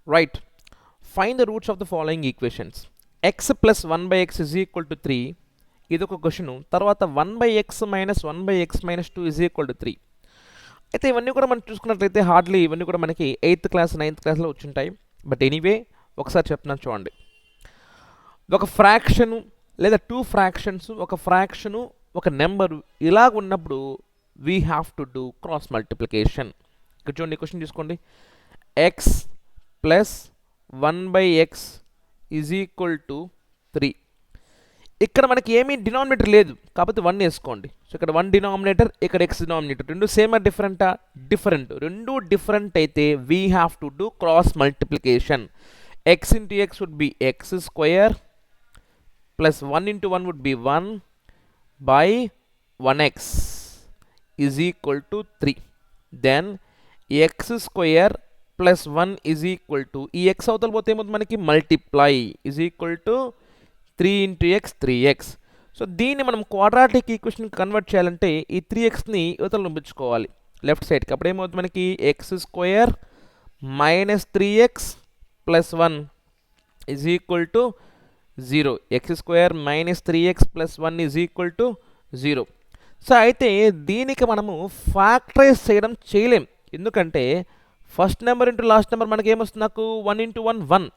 Right. Find the roots of the following equations. X plus 1 by x is equal to 3. ఇది ఒక question. తర్వాత 1 by x minus 1 by x minus 2 is equal to 3. అయితే ఇవన్నీ కూడా మనం చూసుకున్నట్లయితే hardly ఇవన్నీ కూడా మనకి 8th క్లాస్ 9th క్లాస్లో వచ్చుంటాయి. బట్ ఎనీవే ఒకసారి చెప్తున్నాను చూడండి. ఒక ఫ్రాక్షను లేదా టూ ఫ్రాక్షన్స్, ఒక ఫ్రాక్షను ఒక నెంబరు ఇలాగ ఉన్నప్పుడు we have to do cross multiplication. ఇక్కడ చూడండి క్వశ్చన్ చూసుకోండి. x plus 1 by x is equal to 3. ఇక్కడ మనకి ఏమీ డినామినేటర్ లేదు కాబట్టి 1 వేసుకోండి. సో ఇక్కడ 1 డినామినేటర్, ఇక్కడ x డినామినేటర్. రెండు సేమా డిఫరెంటా? డిఫరెంట్. రెండు డిఫరెంట్ అయితే we have to do cross multiplication. x into x would be x square plus 1 into 1 would be 1 by 1x is equal to 3. Then x square plus 1 is equal to ఈ x అవతల పోతే ఏమవుతుంది మనకి multiply is equal to 3 into x 3x. So దీన్ని మనం quadratic equation convert చేయాలంటే ఈ 3xని యువతల పంపించుకోవాలి లెఫ్ట్ సైడ్కి. అప్పుడు ఏమవుతుంది మనకి x square minus 3x plus 1 is equal to 0. x square minus 3x plus 1 is equal to 0. So అయితే దీనికి మనము ఫ్యాక్టరైజ్ చేయలేం. ఎందుకంటే first number into last number మనకి ఏమొస్తుంది? నాకు 1 into 1 1.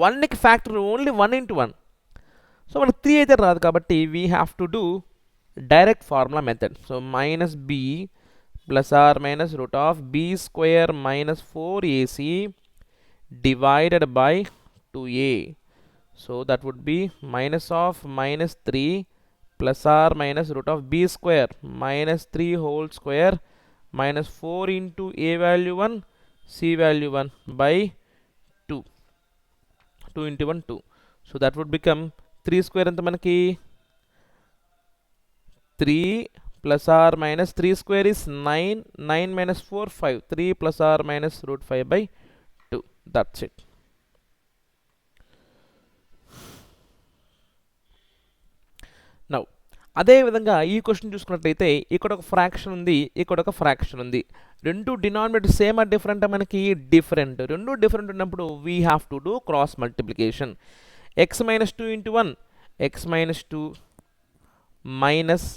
1కి ఫ్యాక్టర్ ఓన్లీ 1 into 1. సో మనకి 3 అయితే రాదు కాబట్టి we have to do direct formula method. So minus b plus or minus root of b square minus 4ac divided by 2a. So that would be minus of minus 3 plus r minus root of b square minus 3 whole square minus 4 into a value 1 c value 1 by 2. 2 into 1 2. So that would become 3 square anta manaki 3 plus r minus 3 square is 9. 9 minus 4 5. 3 plus r minus root 5 by 2. That's it. Now అదే విధంగా ఈ question చూసుకున్నట్లయితే ఇక్కడ ఒక fraction ఉంది, ఇక్కడ ఒక fraction ఉంది. రెండు డినామినేటర్ సేమ్ ఆర్ డిఫరెంట్? మనకి డిఫరెంట్. రెండు డిఫరెంట్ ఉన్నప్పుడు we have to do cross multiplication. x minus 2 into 1 x minus 2 minus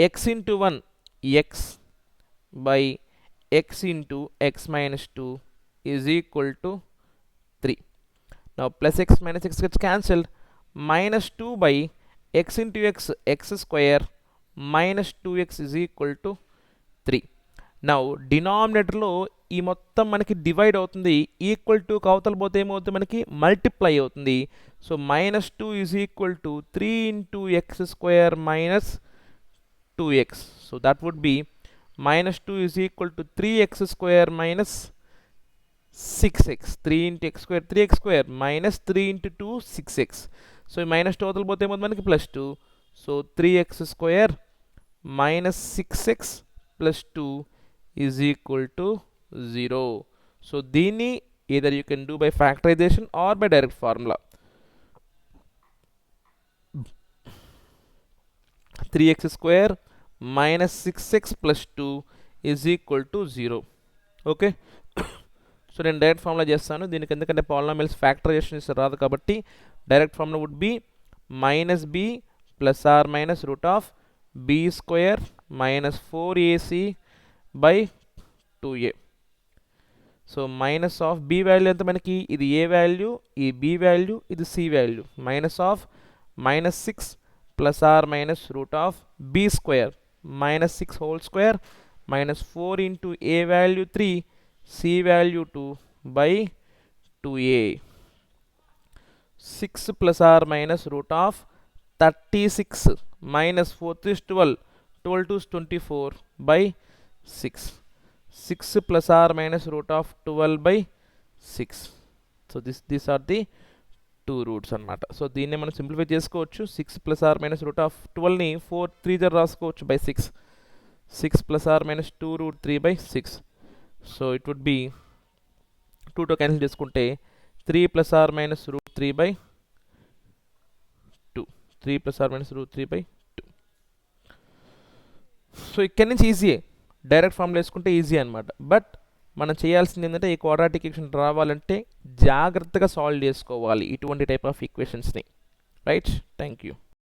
x into 1 x by x into x minus 2 is equal to 3. Now plus x minus x gets cancelled. Minus 2 by x into x x square minus 2x is equal to 3. Now డినామినేటర్లో ఈ మొత్తం మనకి divide అవుతుంది. Equal to అవతల పోతే ఏమవుతుంది మనకి multiply అవుతుంది. So minus 2 is equal to 3 into x square minus 2x. So that would be minus 2 is equal to 3x square minus 6x. 3 into x square 3x square minus 3 into 2 6x. So minus 2 అవతల పోతే ఏమవుతుంది మనకి plus 2. So 3x square minus 6x plus 2 is equal to 0. So దీన్ని either you can do by factorization or by direct formula. 3x square minus 6x plus 2 is equal to 0. Okay. So నేను direct formula చేస్తాను దీనికి, ఎందుకంటే polynomials factorisation రాదు కాబట్టి. Direct formula would be minus b plus or minus root of b square minus 4ac by 2a. So minus of b value ఎంత మనకి? ఇది a value, ఈ బి వాల్యూ, ఇది c value. Minus of minus 6 plus or minus root of b square minus 6 whole square minus 4 into a value 3 c value 2 by 2a. 6 plus r minus root of 36 minus 4 is 12. 12 to 24 by 6. 6 plus r minus root of 12 by 6. So these are the two roots అన్నమాట. So దీన్ని మనం simplify చేసుకోవచ్చు. 6 plus r minus root of 12ని 4 3 రాసుకోవచ్చు by 6. 6 plus r minus 2 root 3 by 6. So it would be 2 cancel చేసుకుంటే 3 plus or minus root 3 by 2. 3 plus or minus root 3 by 2. So ఇక్కడి నుంచి ఈజీయే, direct formula వేసుకుంటే easy అనమాట. But మనం చేయాల్సింది ఏంటంటే ఈ క్వాడ్రాటిక్ ఈక్వేషన్ రావాలంటే జాగ్రత్తగా సాల్వ్ చేసుకోవాలి ఇటువంటి టైప్ ఆఫ్ ఈక్వేషన్స్ని. Right, thank you.